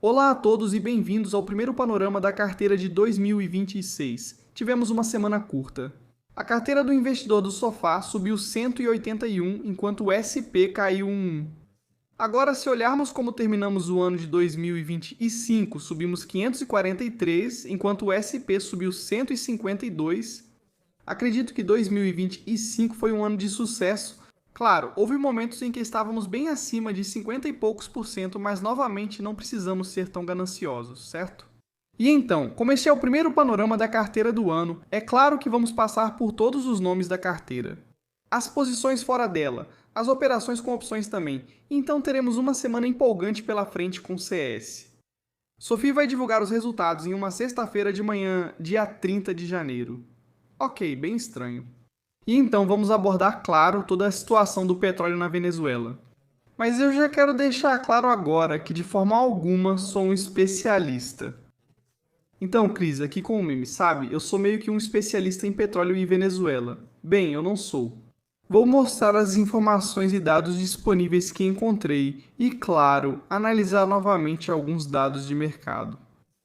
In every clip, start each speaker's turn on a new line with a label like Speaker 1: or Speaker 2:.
Speaker 1: Olá a todos e bem-vindos ao primeiro panorama da carteira de 2026. Tivemos uma semana curta. A carteira do investidor do sofá subiu 181, enquanto o SP caiu 1. Agora, se olharmos como terminamos o ano de 2025, subimos 543, enquanto o SP subiu 152. Acredito que 2025 foi um ano de sucesso. Claro, houve momentos em que estávamos bem acima de 50 e poucos por cento, mas novamente não precisamos ser tão gananciosos, certo? E então, como este é o primeiro panorama da carteira do ano, é claro que vamos passar por todos os nomes da carteira. As posições fora dela, as operações com opções também, então teremos uma semana empolgante pela frente com CS. Sophie vai divulgar os resultados em uma sexta-feira de manhã, dia 30 de janeiro. Ok, bem estranho. E então vamos abordar, claro, toda a situação do petróleo na Venezuela. Mas eu já quero deixar claro agora que de forma alguma sou um especialista. Então, Cris, aqui com o meme, sabe? Eu sou meio que um especialista em petróleo e Venezuela. Bem, eu não sou. Vou mostrar as informações e dados disponíveis que encontrei e, claro, analisar novamente alguns dados de mercado.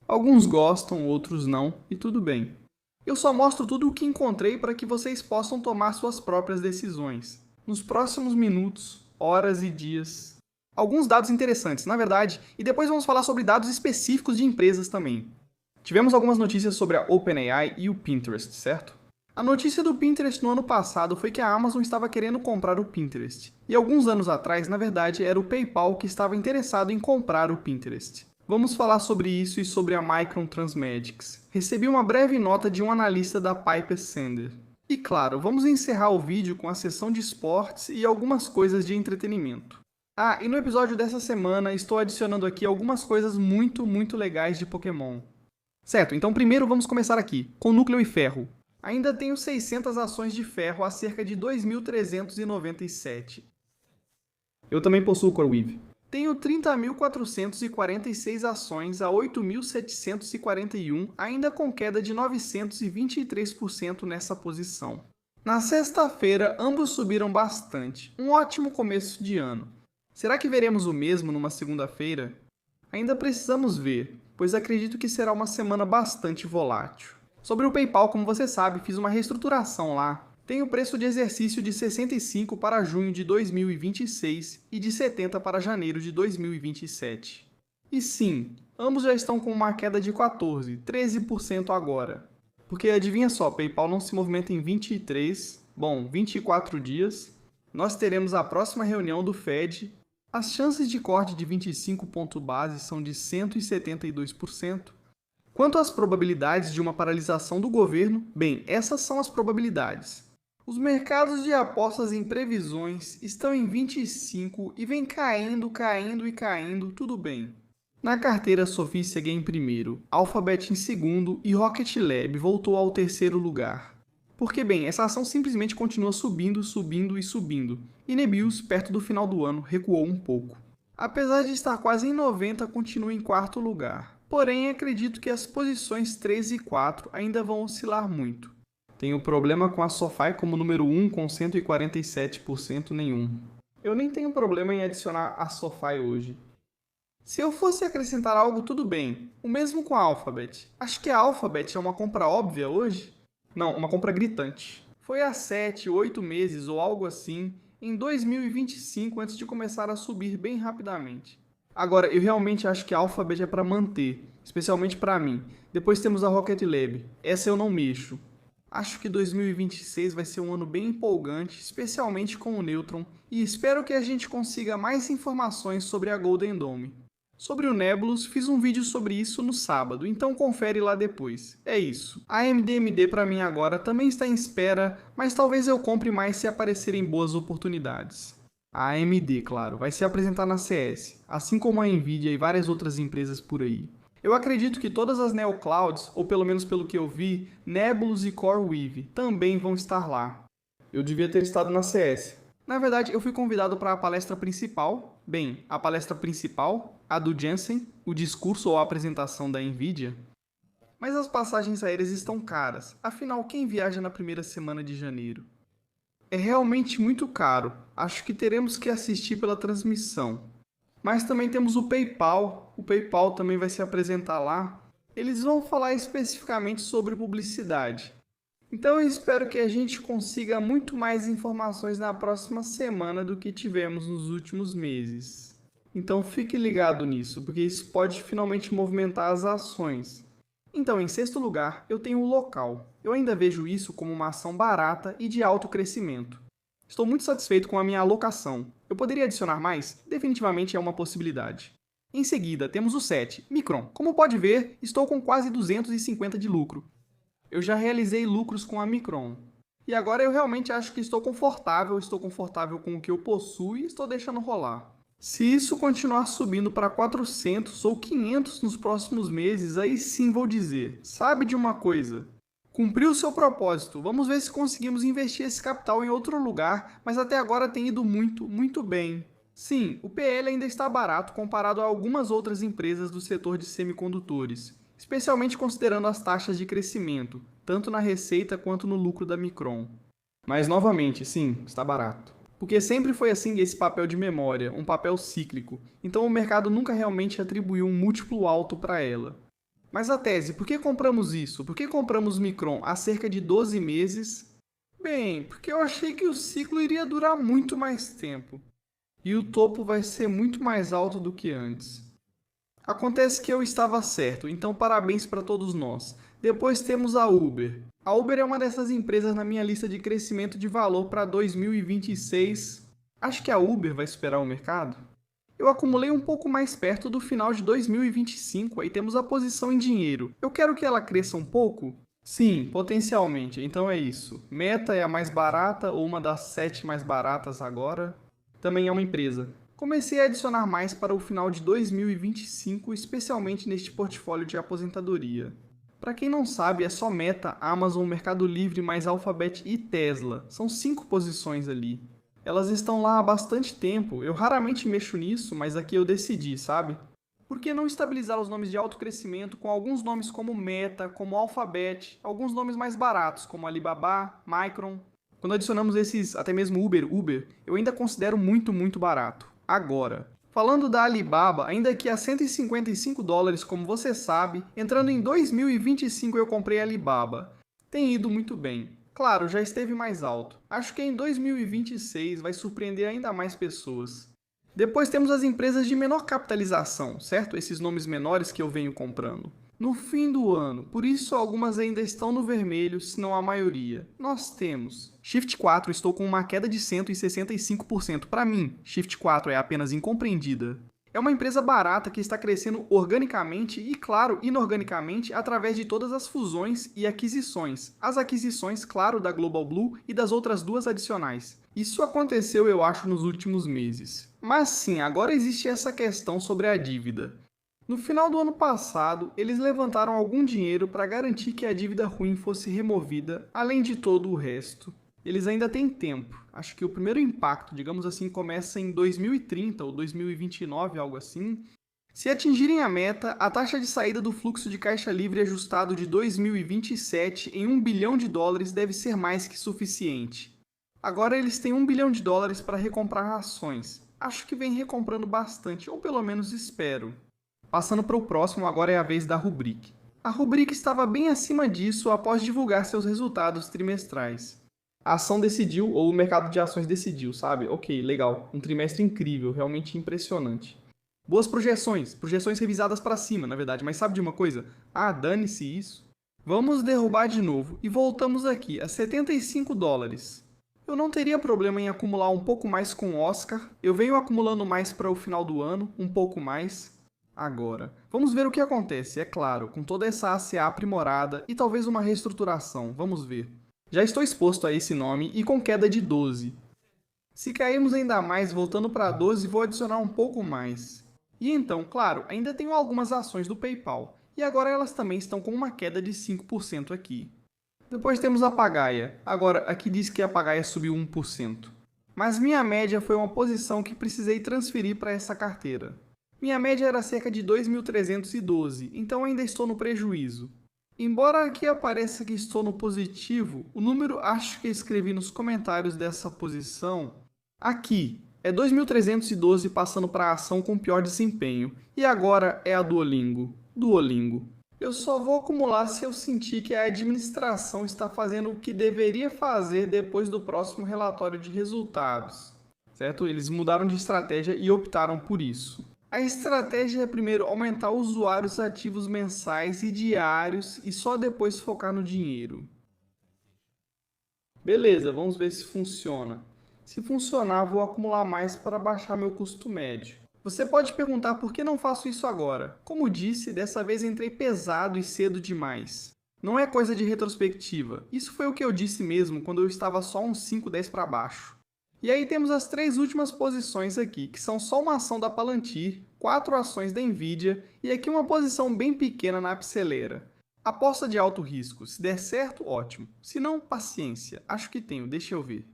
Speaker 1: Alguns gostam, outros não, e tudo bem. Eu só mostro tudo o que encontrei para que vocês possam tomar suas próprias decisões. Nos próximos minutos, horas e dias. Alguns dados interessantes, na verdade, e depois vamos falar sobre dados específicos de empresas também. Tivemos algumas notícias sobre a OpenAI e o Pinterest, certo? A notícia do Pinterest no ano passado foi que a Amazon estava querendo comprar o Pinterest. E alguns anos atrás, na verdade, era o PayPal que estava interessado em comprar o Pinterest. Vamos falar sobre isso e sobre a Micron Transmedics. Recebi uma breve nota de um analista da Piper Sandler. E claro, vamos encerrar o vídeo com a sessão de esportes e algumas coisas de entretenimento. Ah, e no episódio dessa semana estou adicionando aqui algumas coisas muito legais de Pokémon. Certo, então primeiro vamos começar aqui, com núcleo e ferro. Ainda tenho 600 ações de ferro a cerca de 2.397. Eu também possuo CoreWeave. Tenho 30.446 ações a 8.741, ainda com queda de 923% nessa posição. Na sexta-feira, ambos subiram bastante. Um ótimo começo de ano. Será que veremos o mesmo numa segunda-feira? Ainda precisamos ver, pois acredito que será uma semana bastante volátil. Sobre o PayPal, como você sabe, fiz uma reestruturação lá. Tem o preço de exercício de 65 para junho de 2026 e de 70 para janeiro de 2027. E sim, ambos já estão com uma queda de 14, 13% agora. Porque adivinha só, PayPal não se movimenta em 24 dias. Nós teremos a próxima reunião do Fed. As chances de corte de 25 pontos base são de 172%. Quanto às probabilidades de uma paralisação do governo, bem, essas são as probabilidades. Os mercados de apostas em previsões estão em 25 e vem caindo, tudo bem. Na carteira, Sophie segue em primeiro, Alphabet em segundo e Rocket Lab voltou ao terceiro lugar. Porque, bem, essa ação simplesmente continua subindo. E Nebius, perto do final do ano, recuou um pouco. Apesar de estar quase em 90, continua em quarto lugar. Porém, acredito que as posições 3 e 4 ainda vão oscilar muito. Tenho problema com a SoFi como número 1 com 147% nenhum. Eu nem tenho problema em adicionar a SoFi hoje. Se eu fosse acrescentar algo, tudo bem. O mesmo com a Alphabet. Acho que a Alphabet é uma compra óbvia hoje? Não, uma compra gritante. Foi há 7, 8 meses ou algo assim, em 2025, antes de começar a subir bem rapidamente. Agora, eu realmente acho que a Alphabet é para manter, especialmente para mim. Depois temos a Rocket Lab. Essa eu não mexo. Acho que 2026 vai ser um ano bem empolgante, especialmente com o Neutron, e espero que a gente consiga mais informações sobre a Golden Dome. Sobre o Nebulous, fiz um vídeo sobre isso no sábado, então confere lá depois. É isso. A AMD para mim agora também está em espera, mas talvez eu compre mais se aparecerem boas oportunidades. A AMD, claro, vai se apresentar na CS, assim como a Nvidia e várias outras empresas por aí. Eu acredito que todas as neoclouds, ou pelo menos pelo que eu vi, Nebulous e CoreWeave, também vão estar lá. Eu devia ter estado na CS. Na verdade, eu fui convidado para a palestra principal. Bem, a palestra principal, a do Jensen, o discurso ou a apresentação da Nvidia. Mas as passagens aéreas estão caras, afinal, quem viaja na primeira semana de janeiro? É realmente muito caro, acho que teremos que assistir pela transmissão. Mas também temos o PayPal. o PayPal também vai se apresentar lá. Eles vão falar especificamente sobre publicidade. Então eu espero que a gente consiga muito mais informações na próxima semana do que tivemos nos últimos meses. Então fique ligado nisso, porque isso pode finalmente movimentar as ações. Então, em sexto lugar, eu tenho o local. Eu ainda vejo isso como uma ação barata e de alto crescimento. Estou muito satisfeito com a minha alocação. Eu poderia adicionar mais? Definitivamente é uma possibilidade. Em seguida, temos o 7, Micron. Como pode ver, estou com quase 250 de lucro. Eu já realizei lucros com a Micron. E agora eu realmente acho que estou confortável com o que eu possuo e estou deixando rolar. Se isso continuar subindo para 400 ou 500 nos próximos meses, aí sim vou dizer, sabe de uma coisa? Cumpriu o seu propósito, vamos ver se conseguimos investir esse capital em outro lugar, mas até agora tem ido muito bem. Sim, o PL ainda está barato comparado a algumas outras empresas do setor de semicondutores, especialmente considerando as taxas de crescimento, tanto na receita quanto no lucro da Micron. Mas novamente, sim, está barato. Porque sempre foi assim esse papel de memória, um papel cíclico, então o mercado nunca realmente atribuiu um múltiplo alto para ela. Mas a tese, por que compramos isso? Por que compramos Micron há cerca de 12 meses? Bem, porque eu achei que o ciclo iria durar muito mais tempo. E o topo vai ser muito mais alto do que antes. Acontece que eu estava certo, então parabéns para todos nós. Depois temos a Uber. A Uber é uma dessas empresas na minha lista de crescimento de valor para 2026. Acho que a Uber vai superar o mercado. Eu acumulei um pouco mais perto do final de 2025, aí temos a posição em dinheiro. Eu quero que ela cresça um pouco? Sim, potencialmente, então é isso. Meta é a mais barata, ou uma das 7 mais baratas agora. Também é uma empresa. Comecei a adicionar mais para o final de 2025, especialmente neste portfólio de aposentadoria. Para quem não sabe, é só Meta, Amazon, Mercado Livre, mais Alphabet e Tesla. São 5 posições ali. Elas estão lá há bastante tempo, eu raramente mexo nisso, mas aqui eu decidi, sabe? Por que não estabilizar os nomes de alto crescimento com alguns nomes como Meta, como Alphabet, alguns nomes mais baratos, como Alibaba, Micron? Quando adicionamos esses, até mesmo Uber, eu ainda considero muito barato. Agora, falando da Alibaba, ainda que a $155, como você sabe, entrando em 2025 eu comprei a Alibaba. Tem ido muito bem. Claro, já esteve mais alto. Acho que em 2026 vai surpreender ainda mais pessoas. Depois temos as empresas de menor capitalização, certo? Esses nomes menores que eu venho comprando. No fim do ano, por isso algumas ainda estão no vermelho, se não a maioria. Nós temos Shift 4, estou com uma queda de 165%. Para mim, Shift 4 é apenas incompreendida. É uma empresa barata que está crescendo organicamente e, claro, inorganicamente através de todas as fusões e aquisições. As aquisições, claro, da Global Blue e das outras duas adicionais. Isso aconteceu, eu acho, nos últimos meses. Mas sim, agora existe essa questão sobre a dívida. No final do ano passado, eles levantaram algum dinheiro para garantir que a dívida ruim fosse removida, além de todo o resto. Eles ainda têm tempo. Acho que o primeiro impacto, digamos assim, começa em 2030 ou 2029, algo assim. Se atingirem a meta, a taxa de saída do fluxo de caixa livre ajustado de 2027 em $1 bilhão deve ser mais que suficiente. Agora eles têm $1 bilhão para recomprar ações. Acho que vem recomprando bastante, ou pelo menos espero. Passando para o próximo, agora é a vez da Rubrik. A Rubrik estava bem acima disso após divulgar seus resultados trimestrais. A ação decidiu, ou o mercado de ações decidiu, sabe? Ok, legal. Um trimestre incrível, realmente impressionante. Boas projeções revisadas para cima, na verdade. Mas sabe de uma coisa? Ah, dane-se isso. Vamos derrubar de novo e voltamos aqui a $75. Eu não teria problema em acumular um pouco mais com o Oscar. Eu venho acumulando mais para o final do ano, um pouco mais. Agora, vamos ver o que acontece, é claro, com toda essa ACA aprimorada e talvez uma reestruturação, vamos ver. Já estou exposto a esse nome e com queda de 12. Se cairmos ainda mais, voltando para 12, vou adicionar um pouco mais. E então, claro, ainda tenho algumas ações do PayPal, e agora elas também estão com uma queda de 5% aqui. Depois temos a Pagaia. Agora, aqui diz que a Pagaia subiu 1%. Mas minha média foi uma posição que precisei transferir para essa carteira. Minha média era cerca de 2.312, então ainda estou no prejuízo. Embora aqui apareça que estou no positivo, o número acho que escrevi nos comentários dessa posição aqui, É 2.312 passando para a ação com pior desempenho. E agora é a Duolingo. Duolingo. Eu só vou acumular se eu sentir que a administração está fazendo o que deveria fazer depois do próximo relatório de resultados. Certo? Eles mudaram de estratégia e optaram por isso. A estratégia é primeiro aumentar usuários ativos mensais e diários e só depois focar no dinheiro. Beleza, vamos ver se funciona. Se funcionar, vou acumular mais para baixar meu custo médio. Você pode perguntar por que não faço isso agora. Como disse, dessa vez entrei pesado e cedo demais. Não é coisa de retrospectiva. Isso foi o que eu disse mesmo quando eu estava só uns 5, 10 para baixo. E aí temos as 3 últimas posições aqui, que são só uma ação da Palantir, 4 ações da Nvidia e aqui uma posição bem pequena na Apceleira. Aposta de alto risco. Se der certo, ótimo. Se não, paciência. Acho que tenho, deixa eu ver.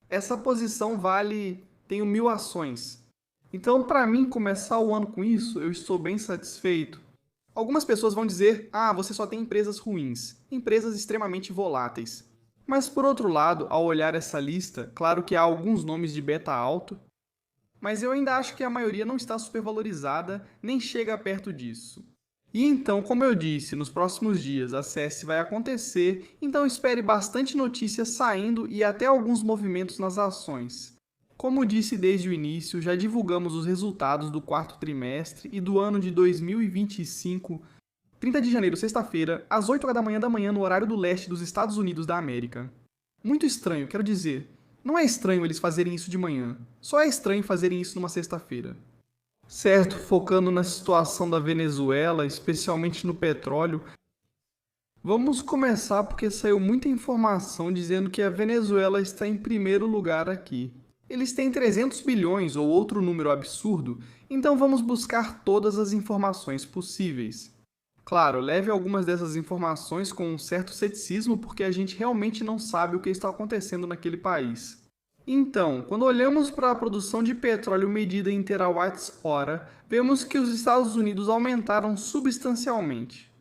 Speaker 1: Essa posição vale... tenho 1000 ações. Então, para mim, começar o ano com isso, eu estou bem satisfeito. Algumas pessoas vão dizer, você só tem empresas ruins, empresas extremamente voláteis. Mas, por outro lado, ao olhar essa lista, claro que há alguns nomes de beta alto, mas eu ainda acho que a maioria não está supervalorizada, nem chega perto disso. E então, como eu disse, nos próximos dias a SES vai acontecer, então espere bastante notícias saindo e até alguns movimentos nas ações. Como disse desde o início, já divulgamos os resultados do quarto trimestre e do ano de 2025, 30 de janeiro, sexta-feira, às 8 da manhã no horário do leste dos Estados Unidos da América. Muito estranho, quero dizer. Não é estranho eles fazerem isso de manhã, só é estranho fazerem isso numa sexta-feira. Certo, focando na situação da Venezuela, especialmente no petróleo, vamos começar porque saiu muita informação dizendo que a Venezuela está em primeiro lugar aqui. Eles têm 300 bilhões ou outro número absurdo, então vamos buscar todas as informações possíveis. Claro, leve algumas dessas informações com um certo ceticismo porque a gente realmente não sabe o que está acontecendo naquele país. Então, quando olhamos para a produção de petróleo medida em terawatts-hora, vemos que os Estados Unidos aumentaram substancialmente.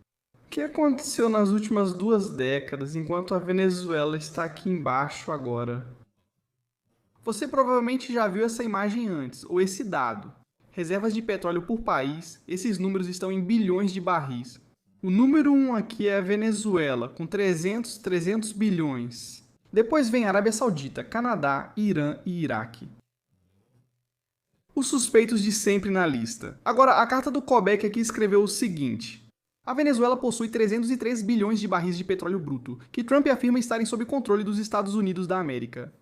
Speaker 1: O que aconteceu nas últimas 2 décadas enquanto a Venezuela está aqui embaixo agora? Você provavelmente já viu essa imagem antes, ou esse dado. Reservas de petróleo por país, esses números estão em bilhões de barris. O número 1 aqui é a Venezuela, com 300 bilhões. Depois vem Arábia Saudita, Canadá, Irã e Iraque. Os suspeitos de sempre na lista. Agora, a carta do Kobek aqui escreveu o seguinte. A Venezuela possui 303 bilhões de barris de petróleo bruto, que Trump afirma estarem sob controle dos Estados Unidos da América.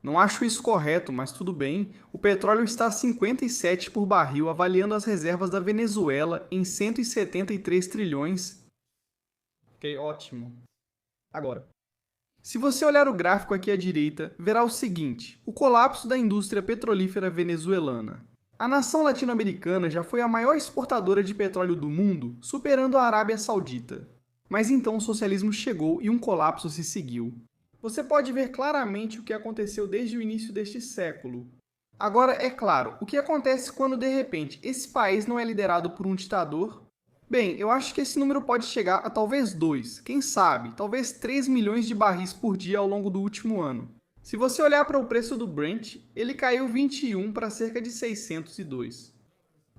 Speaker 1: Não acho isso correto, mas tudo bem. O petróleo está a 57 por barril, avaliando as reservas da Venezuela em 173 trilhões. Ok, ótimo. Agora, se você olhar o gráfico aqui à direita, verá o seguinte, o colapso da indústria petrolífera venezuelana. A nação latino-americana já foi a maior exportadora de petróleo do mundo, superando a Arábia Saudita. Mas então o socialismo chegou e um colapso se seguiu. Você pode ver claramente o que aconteceu desde o início deste século. Agora, é claro, o que acontece quando, de repente, esse país não é liderado por um ditador? Bem, eu acho que esse número pode chegar a talvez 2, quem sabe, talvez 3 milhões de barris por dia ao longo do último ano. Se você olhar para o preço do Brent, ele caiu 21 para cerca de 602.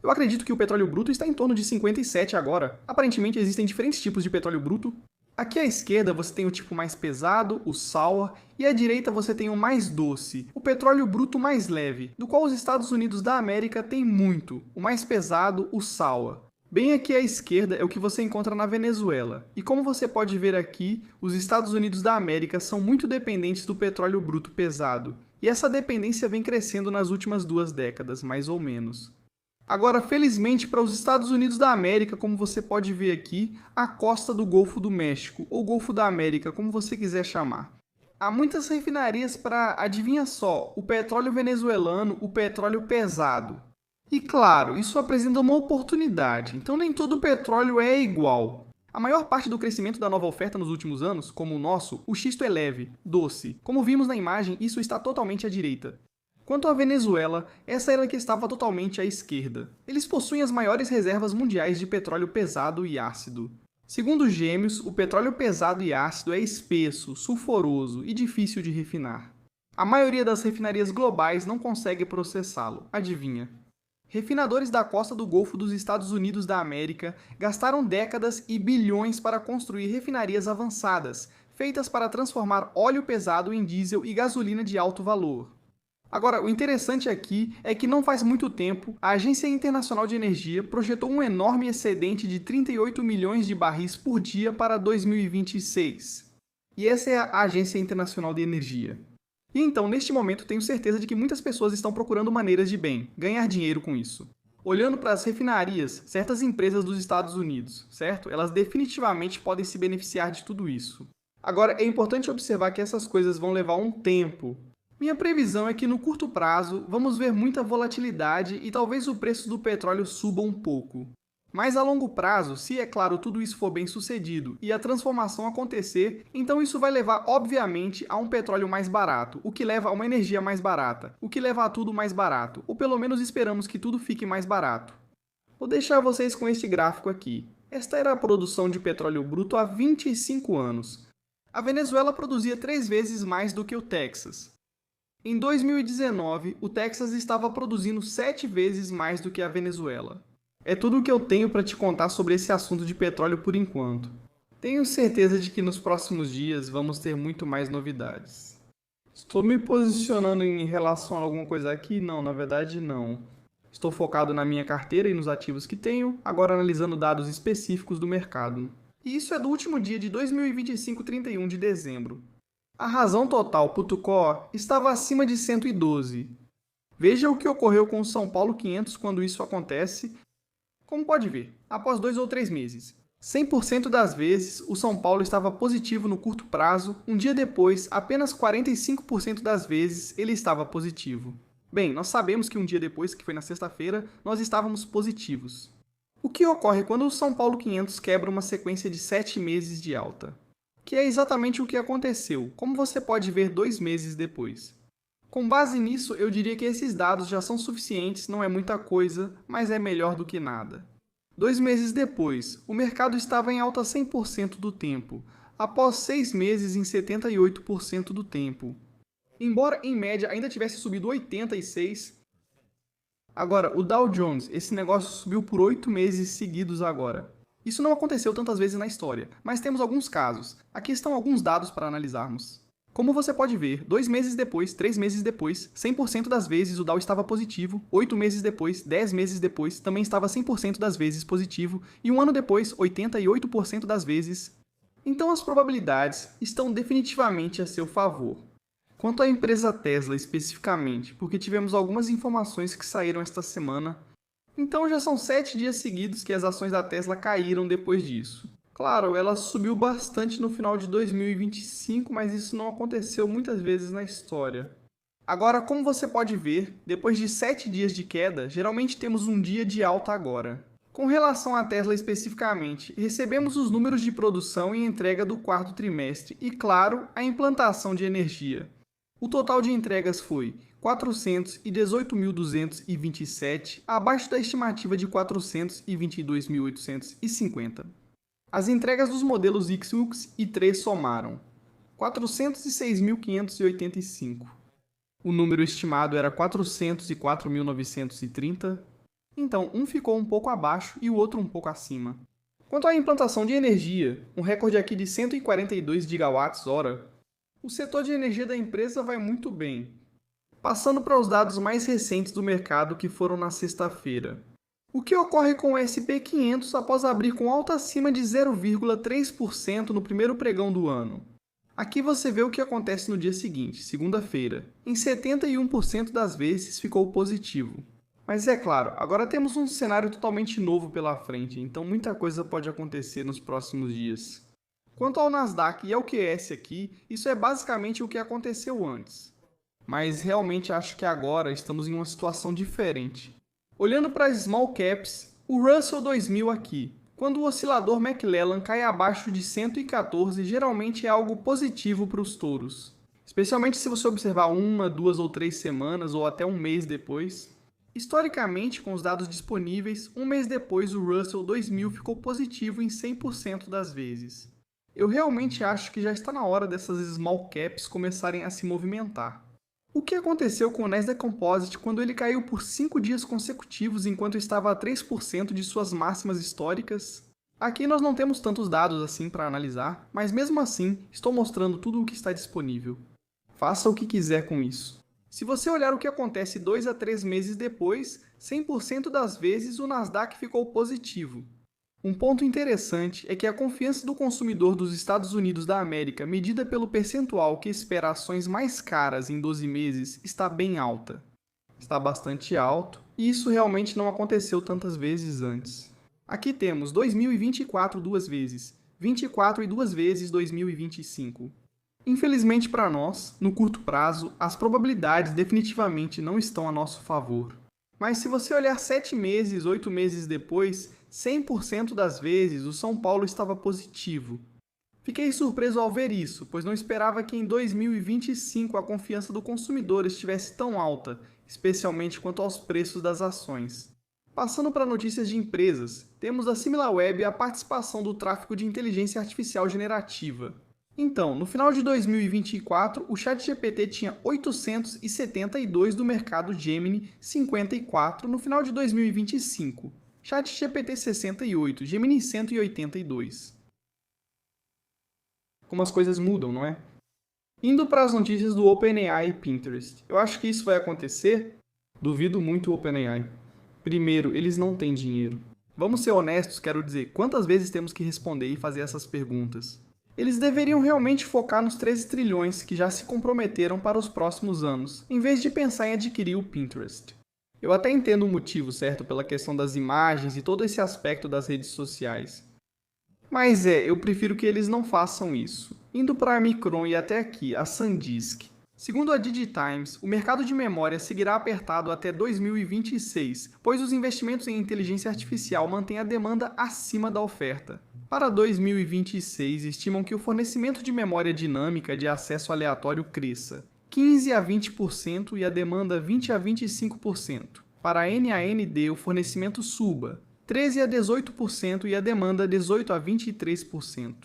Speaker 1: Eu acredito que o petróleo bruto está em torno de 57 agora. Aparentemente existem diferentes tipos de petróleo bruto. Aqui à esquerda você tem o tipo mais pesado, o sour, e à direita você tem o mais doce, o petróleo bruto mais leve, do qual os Estados Unidos da América têm muito, o mais pesado, o sour. Bem aqui à esquerda é o que você encontra na Venezuela, e como você pode ver aqui, os Estados Unidos da América são muito dependentes do petróleo bruto pesado, e essa dependência vem crescendo nas últimas 2 décadas, mais ou menos. Agora, felizmente para os Estados Unidos da América, como você pode ver aqui, a costa do Golfo do México, ou Golfo da América, como você quiser chamar. Há muitas refinarias para, adivinha só, o petróleo venezuelano, o petróleo pesado. E claro, isso apresenta uma oportunidade, então nem todo o petróleo é igual. A maior parte do crescimento da nova oferta nos últimos anos, como o nosso, o xisto é leve, doce. Como vimos na imagem, isso está totalmente à direita. Quanto à Venezuela, essa era a que estava totalmente à esquerda. Eles possuem as maiores reservas mundiais de petróleo pesado e ácido. Segundo Gêmeos, o petróleo pesado e ácido é espesso, sulfuroso e difícil de refinar. A maioria das refinarias globais não consegue processá-lo. Adivinha? Refinadores da costa do Golfo dos Estados Unidos da América gastaram décadas e bilhões para construir refinarias avançadas, feitas para transformar óleo pesado em diesel e gasolina de alto valor. Agora, o interessante aqui é que não faz muito tempo, a Agência Internacional de Energia projetou um enorme excedente de 38 milhões de barris por dia para 2026. E essa é a Agência Internacional de Energia. E então, neste momento, tenho certeza de que muitas pessoas estão procurando maneiras de ganhar dinheiro com isso. Olhando para as refinarias, certas empresas dos Estados Unidos, certo? Elas definitivamente podem se beneficiar de tudo isso. Agora, é importante observar que essas coisas vão levar um tempo. Minha previsão é que no curto prazo, vamos ver muita volatilidade e talvez o preço do petróleo suba um pouco. Mas a longo prazo, se é claro tudo isso for bem sucedido e a transformação acontecer, então isso vai levar obviamente a um petróleo mais barato, o que leva a uma energia mais barata, o que leva a tudo mais barato, ou pelo menos esperamos que tudo fique mais barato. Vou deixar vocês com este gráfico aqui. Esta era a produção de petróleo bruto há 25 anos. A Venezuela produzia 3 vezes mais do que o Texas. Em 2019, o Texas estava produzindo 7 vezes mais do que a Venezuela. É tudo o que eu tenho para te contar sobre esse assunto de petróleo por enquanto. Tenho certeza de que nos próximos dias vamos ter muito mais novidades. Estou me posicionando em relação a alguma coisa aqui? Não, na verdade não. Estou focado na minha carteira e nos ativos que tenho, agora analisando dados específicos do mercado. E isso é do último dia de 2025, 31 de dezembro. A razão total PUTCO estava acima de 112. Veja o que ocorreu com o São Paulo 500 quando isso acontece. Como pode ver, após 2 ou 3 meses, 100% das vezes o São Paulo estava positivo no curto prazo, um dia depois, apenas 45% das vezes ele estava positivo. Bem, nós sabemos que um dia depois, que foi na sexta-feira, nós estávamos positivos. O que ocorre quando o São Paulo 500 quebra uma sequência de 7 meses de alta? Que é exatamente o que aconteceu, como você pode ver 2 meses depois. Com base nisso, eu diria que esses dados já são suficientes, não é muita coisa, mas é melhor do que nada. 2 meses depois, o mercado estava em alta 100% do tempo, após 6 meses em 78% do tempo. Embora, em média, ainda tivesse subido 86%. Agora, o Dow Jones, esse negócio subiu por 8 meses seguidos agora. Isso não aconteceu tantas vezes na história, mas temos alguns casos. Aqui estão alguns dados para analisarmos. Como você pode ver, 2 meses depois, 3 meses depois, 100% das vezes o Dow estava positivo, 8 meses depois, 10 meses depois, também estava 100% das vezes positivo, e um ano depois, 88% das vezes. Então as probabilidades estão definitivamente a seu favor. Quanto à empresa Tesla especificamente, porque tivemos algumas informações que saíram esta semana, então já são 7 dias seguidos que as ações da Tesla caíram depois disso. Claro, ela subiu bastante no final de 2025, mas isso não aconteceu muitas vezes na história. Agora, como você pode ver, depois de 7 dias de queda, geralmente temos um dia de alta agora. Com relação à Tesla especificamente, recebemos os números de produção e entrega do quarto trimestre e, claro, a implantação de energia. O total de entregas foi 418.227, abaixo da estimativa de 422.850. As entregas dos modelos X, UX e 3 somaram 406.585. O número estimado era 404.930. Então, um ficou um pouco abaixo e o outro um pouco acima. Quanto à implantação de energia, um recorde aqui de 142 gigawatts-hora, o setor de energia da empresa vai muito bem. Passando para os dados mais recentes do mercado que foram na sexta-feira. O que ocorre com o S&P 500 após abrir com alta acima de 0,3% no primeiro pregão do ano? Aqui você vê o que acontece no dia seguinte, segunda-feira. Em 71% das vezes ficou positivo. Mas é claro, agora temos um cenário totalmente novo pela frente, então muita coisa pode acontecer nos próximos dias. Quanto ao Nasdaq e ao QS aqui, isso é basicamente o que aconteceu antes. Mas realmente acho que agora estamos em uma situação diferente. Olhando para as small caps, o Russell 2000 aqui. Quando o oscilador McClellan cai abaixo de 114, geralmente é algo positivo para os touros. Especialmente se você observar 1, 2 ou 3 semanas ou até um mês depois. Historicamente, com os dados disponíveis, um mês depois o Russell 2000 ficou positivo em 100% das vezes. Eu realmente acho que já está na hora dessas small caps começarem a se movimentar. O que aconteceu com o Nasdaq Composite quando ele caiu por 5 dias consecutivos enquanto estava a 3% de suas máximas históricas? Aqui nós não temos tantos dados assim para analisar, mas mesmo assim estou mostrando tudo o que está disponível. Faça o que quiser com isso. Se você olhar o que acontece 2 a 3 meses depois, 100% das vezes o Nasdaq ficou positivo. Um ponto interessante é que a confiança do consumidor dos Estados Unidos da América, medida pelo percentual que espera ações mais caras em 12 meses, está bem alta. Está bastante alto, e isso realmente não aconteceu tantas vezes antes. Aqui temos 2024 duas vezes, 24 e duas vezes 2025. Infelizmente para nós, no curto prazo, as probabilidades definitivamente não estão a nosso favor. Mas se você olhar 7 meses, 8 meses depois, 100% das vezes o São Paulo estava positivo. Fiquei surpreso ao ver isso, pois não esperava que em 2025 a confiança do consumidor estivesse tão alta, especialmente quanto aos preços das ações. Passando para notícias de empresas, temos a Similarweb e a participação do tráfego de inteligência artificial generativa. Então, no final de 2024, o ChatGPT tinha 872 do mercado Gemini 54 no final de 2025. ChatGPT 68, Gemini 182. Como as coisas mudam, não é? Indo para as notícias do OpenAI e Pinterest. Eu acho que isso vai acontecer? Duvido muito o OpenAI. Primeiro, eles não têm dinheiro. Vamos ser honestos, quero dizer, quantas vezes temos que responder e fazer essas perguntas? Eles deveriam realmente focar nos 13 trilhões que já se comprometeram para os próximos anos, em vez de pensar em adquirir o Pinterest. Eu até entendo o motivo, certo? Pela questão das imagens e todo esse aspecto das redes sociais. Mas eu prefiro que eles não façam isso. Indo para a Micron e até aqui, a SanDisk. Segundo a DigiTimes, o mercado de memória seguirá apertado até 2026, pois os investimentos em inteligência artificial mantêm a demanda acima da oferta. Para 2026, estimam que o fornecimento de memória dinâmica de acesso aleatório cresça 15 a 20% e a demanda 20 a 25%. Para a NAND, o fornecimento suba 13 a 18% e a demanda 18 a 23%.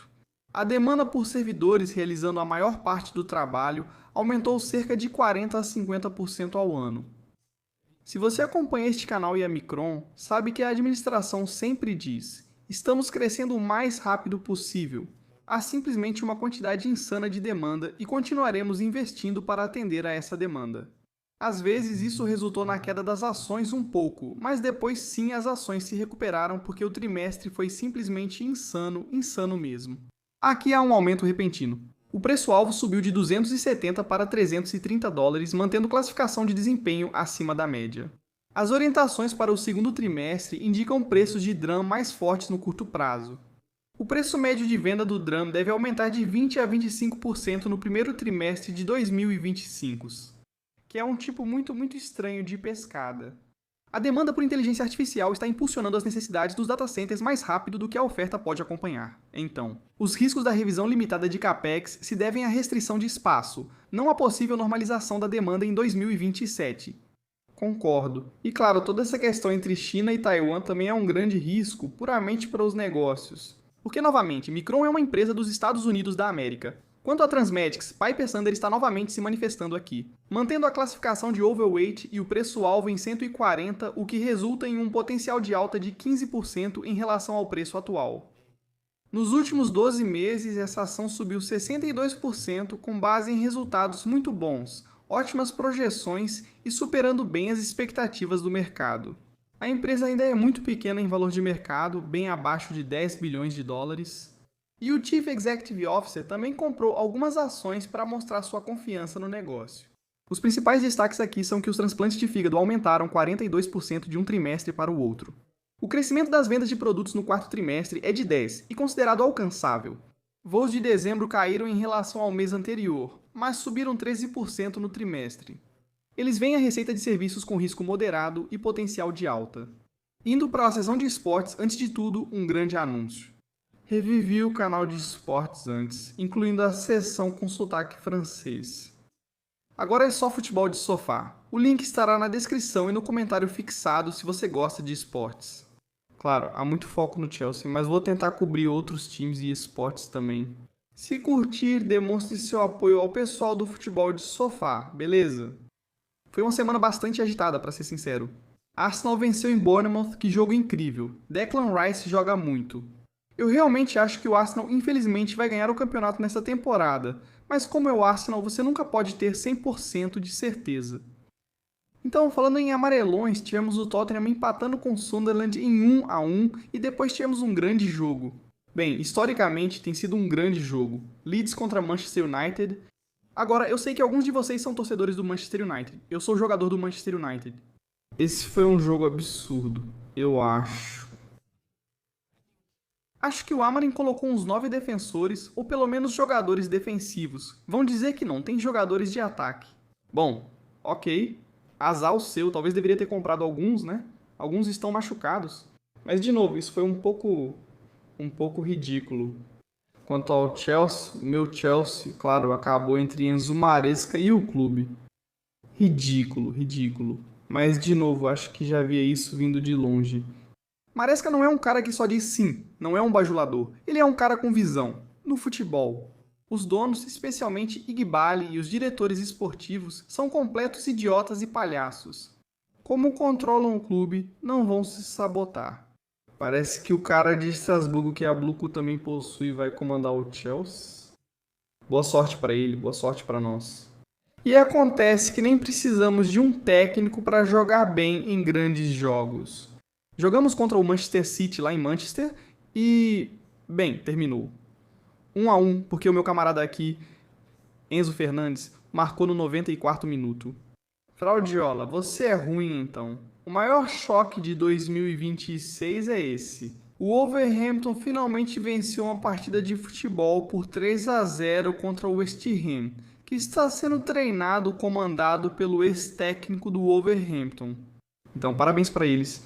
Speaker 1: A demanda por servidores realizando a maior parte do trabalho aumentou cerca de 40 a 50% ao ano. Se você acompanha este canal e a Micron, sabe que a administração sempre diz: estamos crescendo o mais rápido possível. Há simplesmente uma quantidade insana de demanda e continuaremos investindo para atender a essa demanda. Às vezes isso resultou na queda das ações um pouco, mas depois sim as ações se recuperaram porque o trimestre foi simplesmente insano, insano mesmo. Aqui há um aumento repentino. O preço-alvo subiu de 270 para 330 dólares, mantendo classificação de desempenho acima da média. As orientações para o segundo trimestre indicam preços de DRAM mais fortes no curto prazo. O preço médio de venda do DRAM deve aumentar de 20 a 25% no primeiro trimestre de 2025, que é um tipo muito estranho de pescada. A demanda por inteligência artificial está impulsionando as necessidades dos data centers mais rápido do que a oferta pode acompanhar. Então, os riscos da revisão limitada de capex se devem à restrição de espaço, não à possível normalização da demanda em 2027. Concordo. E claro, toda essa questão entre China e Taiwan também é um grande risco, puramente para os negócios. Porque, novamente, Micron é uma empresa dos Estados Unidos da América. Quanto a Transmedics, Piper Sandler está novamente se manifestando aqui, mantendo a classificação de overweight e o preço-alvo em 140, o que resulta em um potencial de alta de 15% em relação ao preço atual. Nos últimos 12 meses, essa ação subiu 62% com base em resultados muito bons, ótimas projeções e superando bem as expectativas do mercado. A empresa ainda é muito pequena em valor de mercado, bem abaixo de 10 bilhões de dólares. E o Chief Executive Officer também comprou algumas ações para mostrar sua confiança no negócio. Os principais destaques aqui são que os transplantes de fígado aumentaram 42% de um trimestre para o outro. O crescimento das vendas de produtos no quarto trimestre é de 10% e considerado alcançável. Voos de dezembro caíram em relação ao mês anterior, mas subiram 13% no trimestre. Eles veem a receita de serviços com risco moderado e potencial de alta. Indo para a seção de esportes, antes de tudo, um grande anúncio. Revivi o canal de esportes antes, incluindo a seção com sotaque francês. Agora é só futebol de sofá. O link estará na descrição e no comentário fixado se você gosta de esportes. Claro, há muito foco no Chelsea, mas vou tentar cobrir outros times e esportes também. Se curtir, demonstre seu apoio ao pessoal do futebol de sofá, beleza? Foi uma semana bastante agitada, para ser sincero. Arsenal venceu em Bournemouth, que jogo incrível. Declan Rice joga muito. Eu realmente acho que o Arsenal infelizmente vai ganhar o campeonato nesta temporada, mas como é o Arsenal, você nunca pode ter 100% de certeza. Então, falando em amarelões, tivemos o Tottenham empatando com o Sunderland em 1-1 e depois tivemos um grande jogo. Bem, historicamente tem sido um grande jogo. Leeds contra Manchester United. Agora, eu sei que alguns de vocês são torcedores do Manchester United. Eu sou jogador do Manchester United. Esse foi um jogo absurdo, eu acho. Acho que o Amorim colocou uns 9 defensores, ou pelo menos jogadores defensivos. Vão dizer que não, tem jogadores de ataque. Bom, ok. Azar o seu, talvez deveria ter comprado alguns, né? Alguns estão machucados. Mas, de novo, isso foi um pouco ridículo. Quanto ao Chelsea, o meu Chelsea, claro, acabou entre Enzo Maresca e o clube. Ridículo, ridículo. Mas, de novo, acho que já via isso vindo de longe. Maresca não é um cara que só diz sim, não é um bajulador. Ele é um cara com visão. No futebol, os donos, especialmente Igbali e os diretores esportivos, são completos idiotas e palhaços. Como controlam o clube, não vão se sabotar. Parece que o cara de Estrasburgo que a Bluco também possui vai comandar o Chelsea. Boa sorte para ele, boa sorte para nós. E acontece que nem precisamos de um técnico para jogar bem em grandes jogos. Jogamos contra o Manchester City lá em Manchester e, bem, terminou. 1-1, porque o meu camarada aqui, Enzo Fernandes, marcou no 94º minuto. Fraudiola, você é ruim então. O maior choque de 2026 é esse. O Wolverhampton finalmente venceu uma partida de futebol por 3-0 contra o West Ham, que está sendo treinado e comandado pelo ex-técnico do Wolverhampton. Então, parabéns para eles.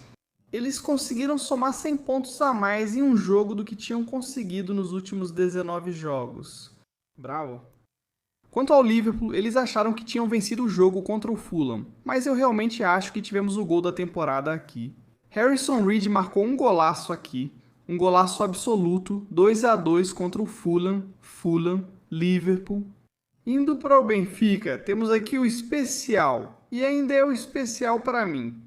Speaker 1: Eles conseguiram somar 100 pontos a mais em um jogo do que tinham conseguido nos últimos 19 jogos. Bravo. Quanto ao Liverpool, eles acharam que tinham vencido o jogo contra o Fulham, mas eu realmente acho que tivemos o gol da temporada aqui. Harrison Reed marcou um golaço aqui, um golaço absoluto, 2-2 contra o Fulham, Liverpool. Indo para o Benfica, temos aqui o especial, e ainda é o especial para mim.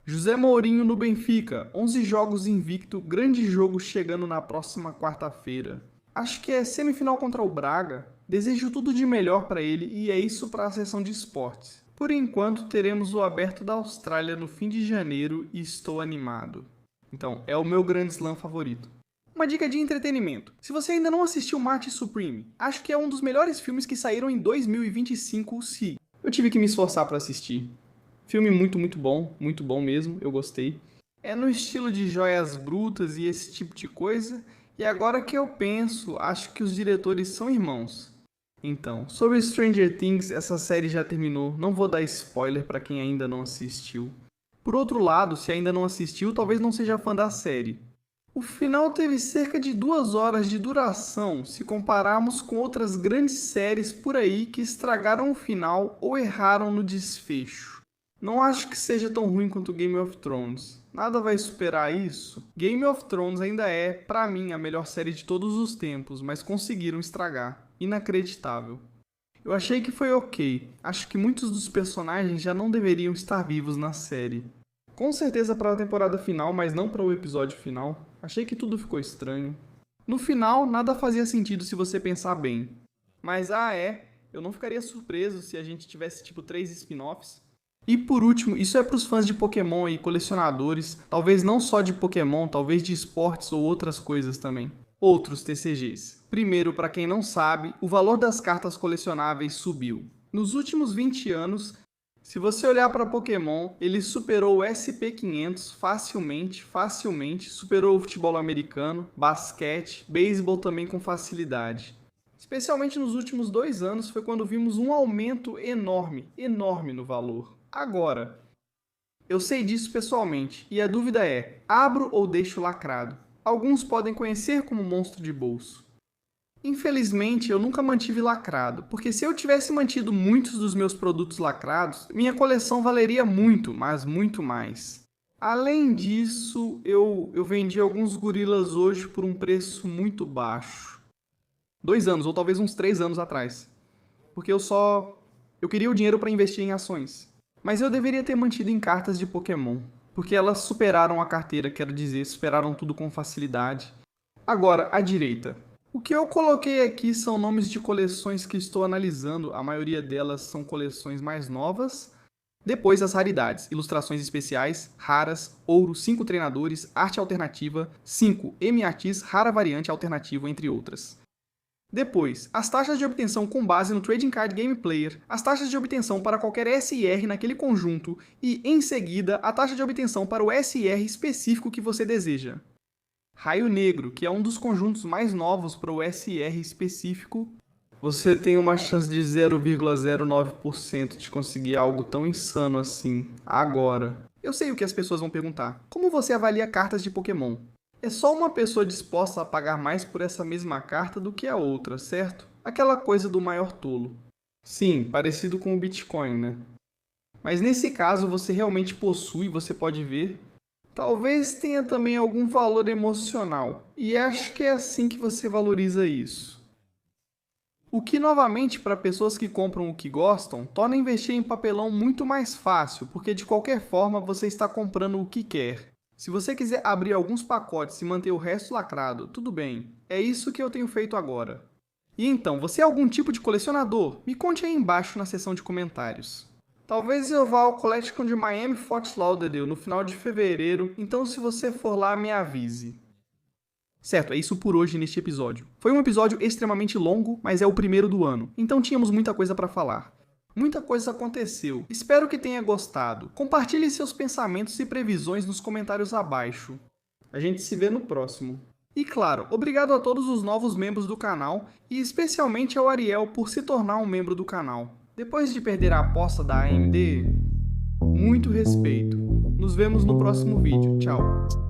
Speaker 1: José Mourinho no Benfica, 11 jogos invicto, grande jogo chegando na próxima quarta-feira. Acho que é semifinal contra o Braga. Desejo tudo de melhor para ele e é isso para a seção de esportes. Por enquanto teremos o Aberto da Austrália no fim de janeiro e estou animado. Então, é o meu Grand Slam favorito. Uma dica de entretenimento. Se você ainda não assistiu Marty Supreme, acho que é um dos melhores filmes que saíram em 2025, sim. Eu tive que me esforçar para assistir. Filme muito bom mesmo, eu gostei. É no estilo de Joias Brutas e esse tipo de coisa, e agora que eu penso, acho que os diretores são irmãos. Então, sobre Stranger Things, essa série já terminou, não vou dar spoiler para quem ainda não assistiu. Por outro lado, se ainda não assistiu, talvez não seja fã da série. O final teve cerca de 2 horas de duração, se compararmos com outras grandes séries por aí que estragaram o final ou erraram no desfecho. Não acho que seja tão ruim quanto Game of Thrones. Nada vai superar isso. Game of Thrones ainda é, pra mim, a melhor série de todos os tempos, mas conseguiram estragar. Inacreditável. Eu achei que foi ok. Acho que muitos dos personagens já não deveriam estar vivos na série. Com certeza para a temporada final, mas não para o episódio final. Achei que tudo ficou estranho. No final, nada fazia sentido se você pensar bem. Mas, eu não ficaria surpreso se a gente tivesse tipo 3 spin-offs. E por último, isso é para os fãs de Pokémon e colecionadores, talvez não só de Pokémon, talvez de esportes ou outras coisas também. Outros TCGs. Primeiro, para quem não sabe, o valor das cartas colecionáveis subiu. Nos últimos 20 anos, se você olhar para Pokémon, ele superou o SP500 facilmente, superou o futebol americano, basquete, beisebol também com facilidade. Especialmente nos últimos 2 anos foi quando vimos um aumento enorme no valor. Agora, eu sei disso pessoalmente, e a dúvida é, abro ou deixo lacrado? Alguns podem conhecer como monstro de bolso. Infelizmente, eu nunca mantive lacrado, porque se eu tivesse mantido muitos dos meus produtos lacrados, minha coleção valeria muito, mas muito mais. Além disso, eu vendi alguns gorilas hoje por um preço muito baixo. 2 anos, ou talvez uns 3 anos atrás. Porque eu queria o dinheiro para investir em ações. Mas eu deveria ter mantido em cartas de Pokémon. Porque elas superaram a carteira, quero dizer, superaram tudo com facilidade. Agora, à direita. O que eu coloquei aqui são nomes de coleções que estou analisando, a maioria delas são coleções mais novas. Depois as raridades, ilustrações especiais, raras, ouro, 5 treinadores, arte alternativa, 5 MATs, rara variante alternativa, entre outras. Depois, as taxas de obtenção com base no Trading Card Game Player, as taxas de obtenção para qualquer SR naquele conjunto e, em seguida, a taxa de obtenção para o SR específico que você deseja. Raio Negro, que é um dos conjuntos mais novos para o SR específico. Você tem uma chance de 0,09% de conseguir algo tão insano assim, agora. Eu sei o que as pessoas vão perguntar. Como você avalia cartas de Pokémon? É só uma pessoa disposta a pagar mais por essa mesma carta do que a outra, certo? Aquela coisa do maior tolo. Sim, parecido com o Bitcoin, né? Mas nesse caso você realmente possui, você pode ver. Talvez tenha também algum valor emocional, e acho que é assim que você valoriza isso. O que, novamente, para pessoas que compram o que gostam, torna investir em papelão muito mais fácil, porque de qualquer forma você está comprando o que quer. Se você quiser abrir alguns pacotes e manter o resto lacrado, tudo bem, é isso que eu tenho feito agora. E então, você é algum tipo de colecionador? Me conte aí embaixo na seção de comentários. Talvez eu vá ao Collection de Miami Fort Lauderdale no final de fevereiro, então se você for lá, me avise. Certo, é isso por hoje neste episódio. Foi um episódio extremamente longo, mas é o primeiro do ano, então tínhamos muita coisa para falar. Muita coisa aconteceu. Espero que tenha gostado. Compartilhe seus pensamentos e previsões nos comentários abaixo. A gente se vê no próximo. E claro, obrigado a todos os novos membros do canal e especialmente ao Ariel por se tornar um membro do canal. Depois de perder a aposta da AMD, muito respeito. Nos vemos no próximo vídeo. Tchau.